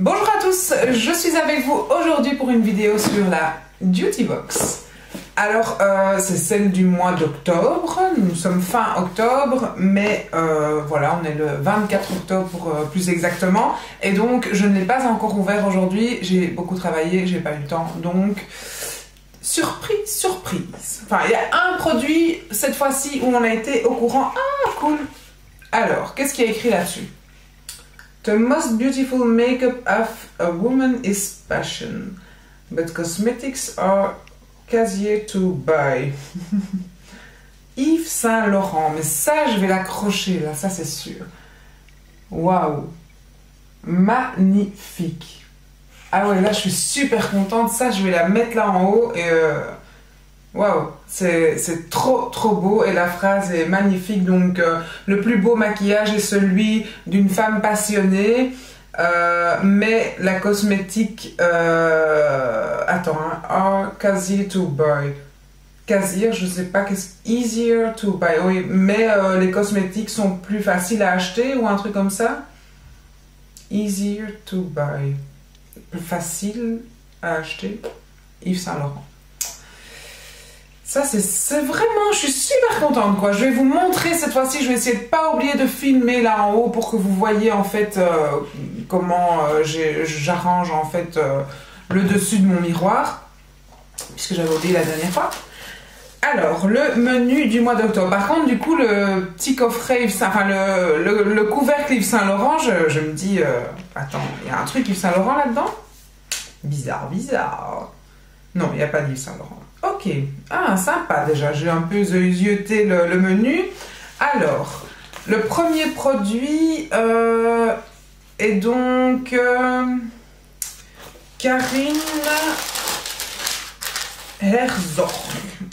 Bonjour à tous, je suis avec vous aujourd'hui pour une vidéo sur la Beauty Box. Alors, c'est celle du mois d'octobre, nous sommes fin octobre, mais voilà, on est le 24 octobre pour plus exactement. Et donc, je ne l'ai pas encore ouvert aujourd'hui, j'ai beaucoup travaillé, j'ai pas eu le temps, donc... Surprise, surprise. Enfin, il y a un produit, cette fois-ci, où on a été au courant. Ah, cool. Alors, qu'est-ce qu'il y a écrit là-dessus? The most beautiful makeup of a woman is passion, but cosmetics are easier to buy. Yves Saint Laurent, mais ça je vais l'accrocher là, ça c'est sûr. Waouh, magnifique. Ah ouais, là je suis super contente, ça je vais la mettre là en haut et waouh, c'est trop beau et la phrase est magnifique. Donc le plus beau maquillage est celui d'une femme passionnée, mais la cosmétique attends, hein, easier to buy. Easier, je sais pas qu'est-ce easier to buy, oui, mais les cosmétiques sont plus faciles à acheter ou un truc comme ça. Easier to buy, plus facile à acheter. Yves Saint Laurent. Ça, c'est vraiment... Je suis super contente, quoi. Je vais vous montrer cette fois-ci. Je vais essayer de pas oublier de filmer là en haut pour que vous voyez, en fait, comment j'arrange, en fait, le dessus de mon miroir. Puisque j'avais oublié la dernière fois. Alors, le menu du mois d'octobre. Par contre, du coup, le petit coffret Yves Saint... Enfin, le couvercle Yves Saint Laurent, je me dis... attends, il y a un truc Yves Saint Laurent là-dedans? Bizarre. Non, il n'y a pas d'Yves Saint Laurent. Ok, ah sympa déjà, j'ai un peu zioté le menu. Alors, le premier produit est donc Karin Herzog.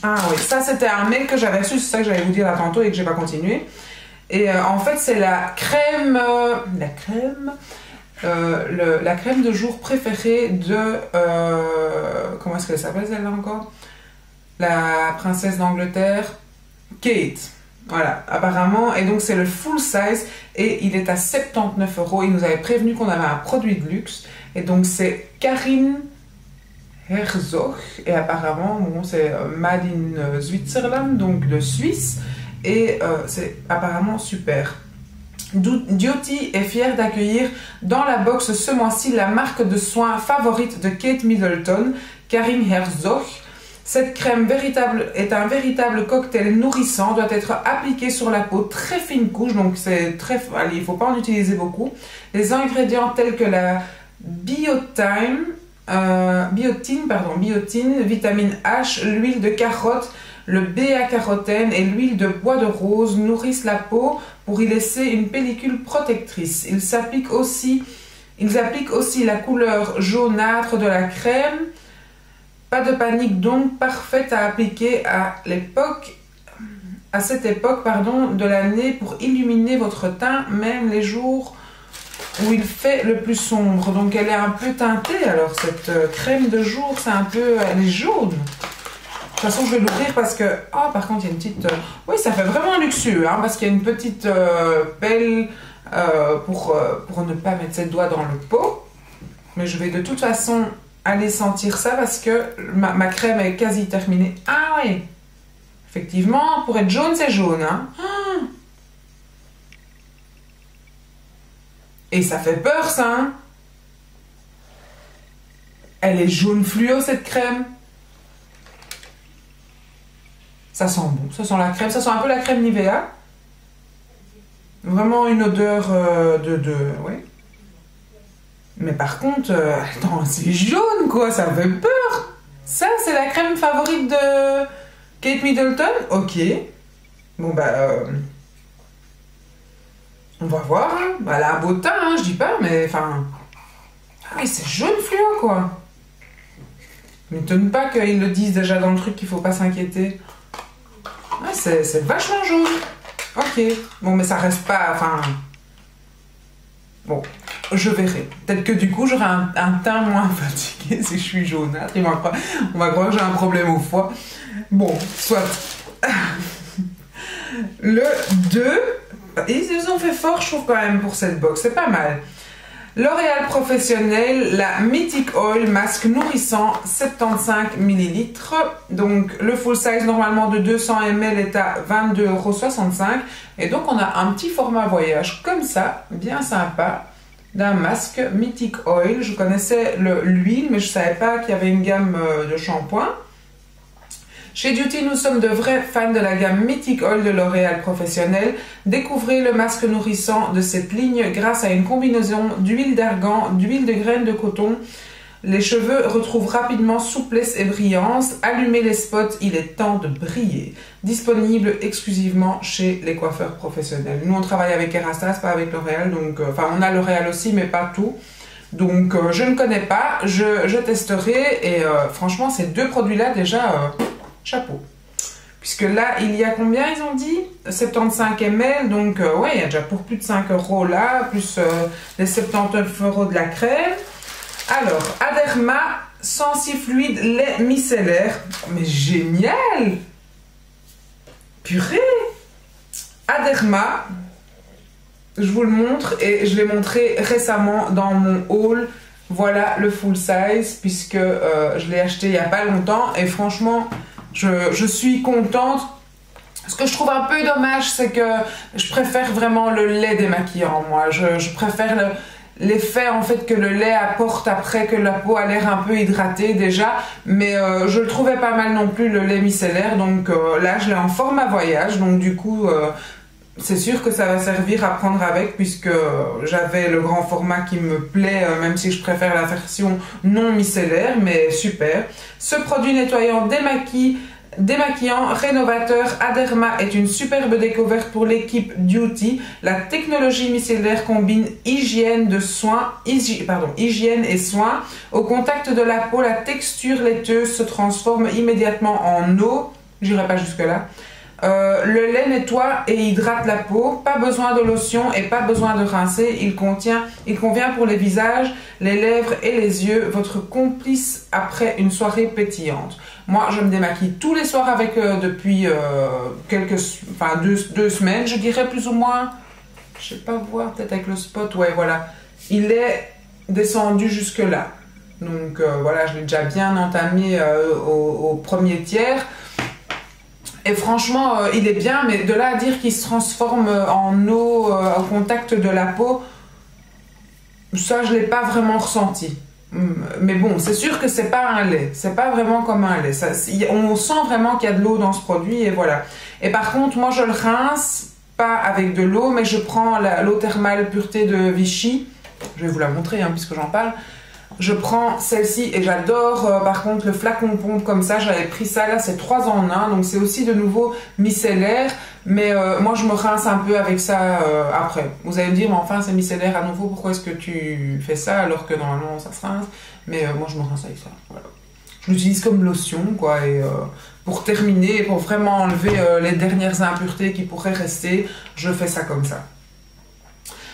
Ah oui, ça c'était un mail que j'avais reçu, c'est ça que j'allais vous dire là tantôt et que j'ai pas continué. Et en fait c'est la crème, la crème de jour préférée de, comment est-ce qu'elle s'appelle celle-là encore? La princesse d'Angleterre, Kate. Voilà, apparemment. Et donc, c'est le full size et il est à 79 €. Il nous avait prévenu qu'on avait un produit de luxe. Et donc, c'est Karin Herzog. Et apparemment, bon, c'est Made in Switzerland, donc de Suisse. Et c'est apparemment super. Beauty est fière d'accueillir dans la box ce mois-ci la marque de soins favorite de Kate Middleton, Karin Herzog. Cette crème est un véritable cocktail nourrissant, doit être appliquée sur la peau, très fine couche, donc c'est très... Allez, il ne faut pas en utiliser beaucoup. Les ingrédients tels que la biotine, vitamine H, l'huile de carotte, le bêta-carotène et l'huile de bois de rose nourrissent la peau pour y laisser une pellicule protectrice. Ils appliquent aussi la couleur jaunâtre de la crème. Pas de panique donc, parfaite à appliquer à cette époque de l'année pour illuminer votre teint, même les jours où il fait le plus sombre. Donc elle est un peu teintée, alors cette crème de jour, c'est un peu... Elle est jaune. De toute façon, je vais l'ouvrir parce que... Ah, par contre, il y a une petite... Oui, ça fait vraiment luxueux, hein, parce qu'il y a une petite pelle pour ne pas mettre ses doigts dans le pot. Mais je vais de toute façon... aller sentir ça parce que ma crème est quasi terminée. Ah oui, effectivement, pour être jaune, c'est jaune. Hein. Et ça fait peur, ça. Hein. Elle est jaune fluo, cette crème. Ça sent bon, ça sent la crème. Ça sent un peu la crème Nivea. Vraiment une odeur ouais. Mais par contre, attends, c'est jaune quoi, ça fait peur. Ça, c'est la crème favorite de Kate Middleton. Ok. Bon bah, on va voir. Hein. Elle a un beau teint, hein, je dis pas, mais enfin... Ah oui, c'est jaune fluo quoi. M'étonne pas qu'ils le disent déjà dans le truc qu'il faut pas s'inquiéter. Ah, c'est vachement jaune. Ok. Bon, mais ça reste pas, enfin... Bon, je verrai. Peut-être que du coup, j'aurai un teint moins fatigué si je suis jaunâtre. On va croire que j'ai un problème au foie. Bon, soit. Le 2. Ils ont fait fort, je trouve, quand même, pour cette box. C'est pas mal. L'Oréal Professionnel, la Mythic Oil masque nourrissant 75 ml. Donc le full size normalement de 200 ml est à 22,65 €. Et donc on a un petit format voyage comme ça, bien sympa, d'un masque Mythic Oil. Je connaissais l'huile, mais je ne savais pas qu'il y avait une gamme de shampoing. Chez Duty, nous sommes de vrais fans de la gamme Mythic Oil de L'Oréal Professionnel. Découvrez le masque nourrissant de cette ligne grâce à une combinaison d'huile d'argan, d'huile de graines de coton. Les cheveux retrouvent rapidement souplesse et brillance. Allumez les spots, il est temps de briller. Disponible exclusivement chez les coiffeurs professionnels. Nous, on travaille avec Kerastase, pas avec L'Oréal. Donc, enfin, on a L'Oréal aussi, mais pas tout. Donc, je ne connais pas. Je testerai. Et franchement, ces deux produits-là, déjà... chapeau. Puisque là, il y a combien ils ont dit? 75 ml, donc ouais, il y a déjà pour plus de 5 € là, plus les 79 € de la crème. Alors, Aderma, Sensi-Fluide, lait micellaire. Mais génial! Purée! Aderma, je vous le montre et je l'ai montré récemment dans mon haul. Voilà le full size, puisque je l'ai acheté il n'y a pas longtemps et franchement... Je suis contente. Ce que je trouve un peu dommage, c'est que je préfère vraiment le lait démaquillant, moi. Je préfère l'effet en fait que le lait apporte après que la peau a l'air un peu hydratée déjà. Mais je le trouvais pas mal non plus, le lait micellaire. Donc là, je l'ai en format voyage. Donc du coup, c'est sûr que ça va servir à prendre avec, puisque j'avais le grand format qui me plaît, même si je préfère la version non micellaire, mais super. Ce produit nettoyant démaquillant, rénovateur Aderma est une superbe découverte pour l'équipe Duty. La technologie micellaire combine hygiène et soins. Au contact de la peau, la texture laiteuse se transforme immédiatement en eau. J'irai pas jusque là. Le lait nettoie et hydrate la peau, pas besoin de lotion et pas besoin de rincer, il convient pour les visages, les lèvres et les yeux, votre complice après une soirée pétillante. Moi je me démaquille tous les soirs avec depuis deux semaines, je dirais plus ou moins, je sais pas voir, peut-être avec le spot, ouais voilà, il est descendu jusque là, donc voilà, je l'ai déjà bien entamé au premier tiers. Et franchement, il est bien, mais de là à dire qu'il se transforme en eau au contact de la peau, ça, je ne l'ai pas vraiment ressenti. Mais bon, c'est sûr que c'est pas un lait. C'est pas vraiment comme un lait. On sent vraiment qu'il y a de l'eau dans ce produit, et voilà. Et par contre, moi, je le rince, pas avec de l'eau, mais je prends l'eau thermale pureté de Vichy. Je vais vous la montrer, hein, puisque j'en parle. Je prends celle-ci et j'adore par contre le flacon pompe comme ça, j'avais pris ça là, c'est 3 en 1, donc c'est aussi de nouveau micellaire, mais moi je me rince un peu avec ça après. Vous allez me dire, mais enfin c'est micellaire à nouveau, pourquoi est-ce que tu fais ça alors que normalement ça se rince? Mais moi je me rince avec ça, voilà. Je l'utilise comme lotion quoi, et pour terminer, pour vraiment enlever les dernières impuretés qui pourraient rester, je fais ça comme ça.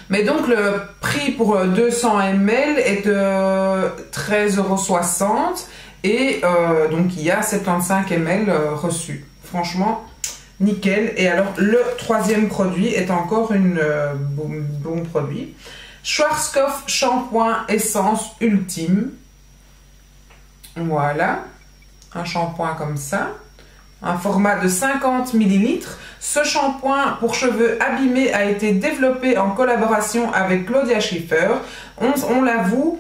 Mais donc le prix pour 200 ml est de 13,60 € et donc il y a 75 ml reçus. Franchement, nickel. Et alors le troisième produit est encore un bon produit. Schwarzkopf shampoing essence ultime. Voilà, un shampoing comme ça. Un format de 50 ml. Ce shampoing pour cheveux abîmés a été développé en collaboration avec Claudia Schiffer. On l'avoue,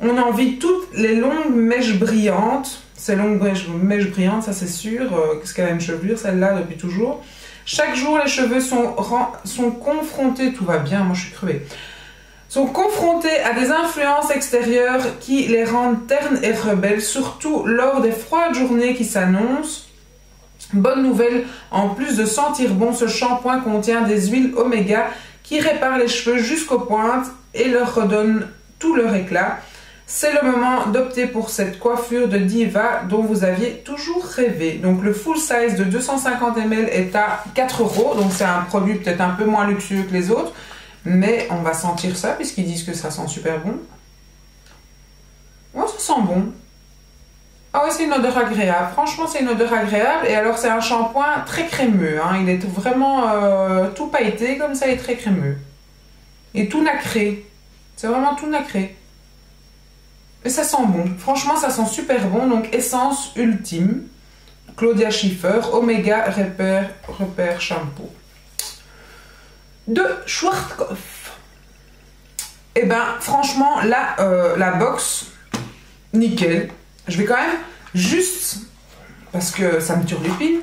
on envie toutes les longues mèches brillantes. Ces longues mèches brillantes, ça c'est sûr. Qu'est-ce qu'elle a une chevelure, celle-là, depuis toujours. Chaque jour, les cheveux sont confrontés, tout va bien, moi je suis crevée, sont confrontés à des influences extérieures qui les rendent ternes et rebelles, surtout lors des froides journées qui s'annoncent. Bonne nouvelle, en plus de sentir bon, ce shampoing contient des huiles oméga qui réparent les cheveux jusqu'aux pointes et leur redonnent tout leur éclat. C'est le moment d'opter pour cette coiffure de diva dont vous aviez toujours rêvé. Donc le full size de 250 ml est à 4 €, donc c'est un produit peut-être un peu moins luxueux que les autres, mais on va sentir ça puisqu'ils disent que ça sent super bon. Oh, ça sent bon. Ah ouais, c'est une odeur agréable. Franchement, c'est une odeur agréable. Et alors, c'est un shampoing très crémeux. Hein. Il est vraiment tout pailleté, comme ça, et très crémeux. Et tout nacré. C'est vraiment tout nacré. Et ça sent bon. Franchement, ça sent super bon. Donc, essence ultime. Claudia Schiffer, Omega Repair Shampoo. De Schwarzkopf. Et ben, franchement, là, la box, nickel. Je vais quand même juste, parce que ça me turlupine.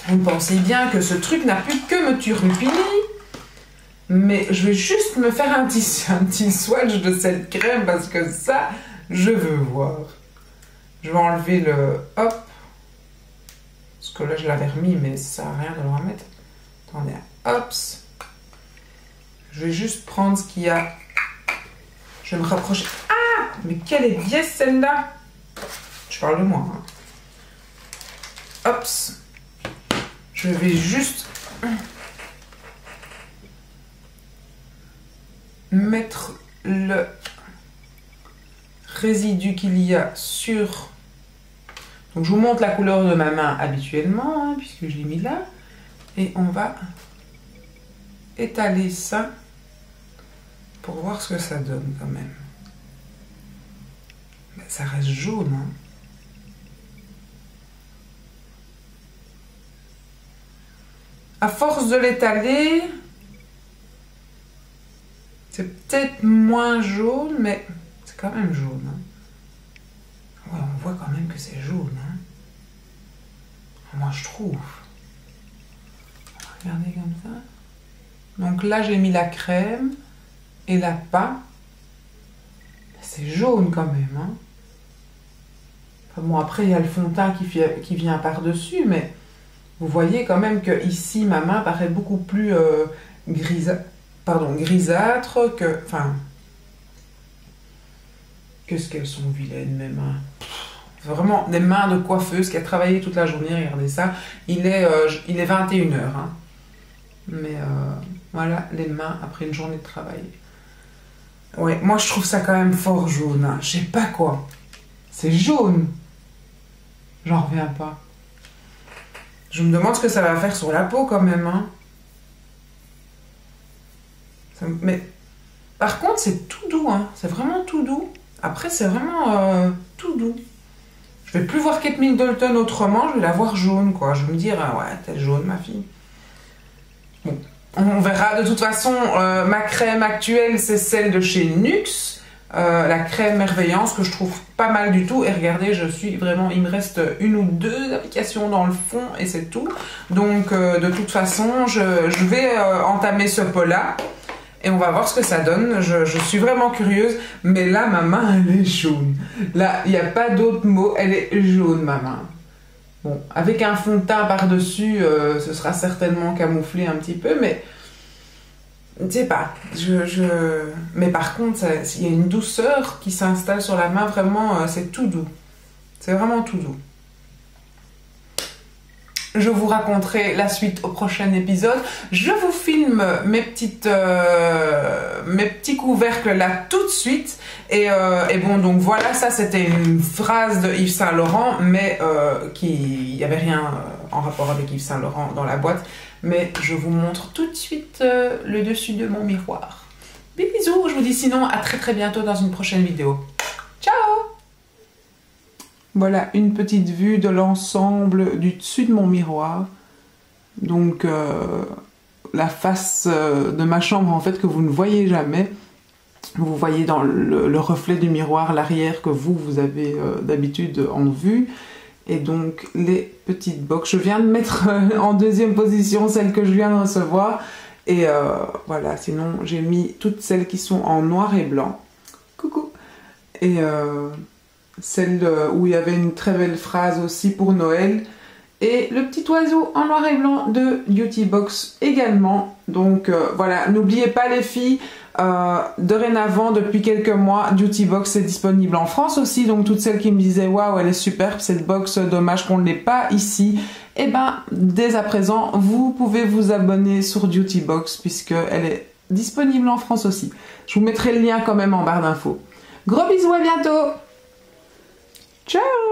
Vous pensez bien que ce truc n'a plus que me turlupiner. Mais je vais juste me faire un petit swatch de cette crème parce que ça, je veux voir. Je vais enlever le... Hop. Parce que là, je l'avais remis, mais ça sert à rien de le remettre. Attendez, hop. Je vais juste prendre ce qu'il y a. Je vais me rapprocher. Ah! Mais quelle est bien celle-là! Je parle de moi. Hein. Hop. Je vais juste... mettre le résidu qu'il y a sur... Donc je vous montre la couleur de ma main habituellement, hein, puisque je l'ai mis là. Et on va étaler ça pour voir ce que ça donne quand même. Mais ça reste jaune. Hein. À force de l'étaler... C'est peut-être moins jaune, mais c'est quand même jaune. Hein. Ouais, on voit quand même que c'est jaune. Hein. Moi, je trouve. Regardez comme ça. Donc là, j'ai mis la crème et la pâte. C'est jaune quand même. Hein. Enfin, bon, après, il y a le fond de teint qui vient par-dessus, mais vous voyez quand même que ici, ma main paraît beaucoup plus grisâtre que... Enfin... Qu'est-ce qu'elles sont vilaines, mes mains. Vraiment, des mains de coiffeuse qui a travaillé toute la journée, regardez ça. Il est 21 h. Hein. Mais voilà, les mains après une journée de travail. Ouais, moi je trouve ça quand même fort jaune. Hein. Je sais pas quoi. C'est jaune. J'en reviens pas. Je me demande ce que ça va faire sur la peau quand même. Hein. Mais par contre, c'est tout doux, hein. C'est vraiment tout doux. Après, c'est vraiment tout doux. Je vais plus voir Kate Middleton autrement, je vais la voir jaune, quoi. Je vais me dire, ouais, t'es jaune, ma fille. Bon, on verra. De toute façon, ma crème actuelle, c'est celle de chez NYX. La crème Merveillance, que je trouve pas mal du tout. Et regardez, je suis vraiment... Il me reste une ou deux applications dans le fond, et c'est tout. Donc, de toute façon, je vais entamer ce pot-là. Et on va voir ce que ça donne. Je suis vraiment curieuse. Mais là, ma main, elle est jaune. Là, il n'y a pas d'autre mot. Elle est jaune, ma main. Bon, avec un fond de teint par-dessus, ce sera certainement camouflé un petit peu. Mais, je sais pas. Mais par contre, il y a une douceur qui s'installe sur la main. Vraiment, c'est tout doux. C'est vraiment tout doux. Je vous raconterai la suite au prochain épisode. Je vous filme mes petits couvercles là tout de suite. Et bon, donc voilà, ça c'était une phrase de Yves Saint Laurent, mais il n'y avait rien en rapport avec Yves Saint Laurent dans la boîte. Mais je vous montre tout de suite le dessus de mon miroir. Bisous, je vous dis sinon à très bientôt dans une prochaine vidéo. Ciao! Voilà une petite vue de l'ensemble du dessus de mon miroir. Donc la face de ma chambre en fait que vous ne voyez jamais. Vous voyez dans le reflet du miroir l'arrière que vous avez d'habitude en vue. Et donc les petites box. Je viens de mettre en deuxième position celle que je viens de recevoir. Et voilà, sinon j'ai mis toutes celles qui sont en noir et blanc. Coucou! Et... celle où il y avait une très belle phrase aussi pour Noël. Et le petit oiseau en noir et blanc de Beauty Box également. Donc voilà, n'oubliez pas les filles, dorénavant, depuis quelques mois, Beauty Box est disponible en France aussi. Donc toutes celles qui me disaient « Waouh, elle est superbe cette box, dommage qu'on ne l'ait pas ici ». Et ben, dès à présent, vous pouvez vous abonner sur Beauty Box puisqu'elle est disponible en France aussi. Je vous mettrai le lien quand même en barre d'infos. Gros bisous, à bientôt. Ciao!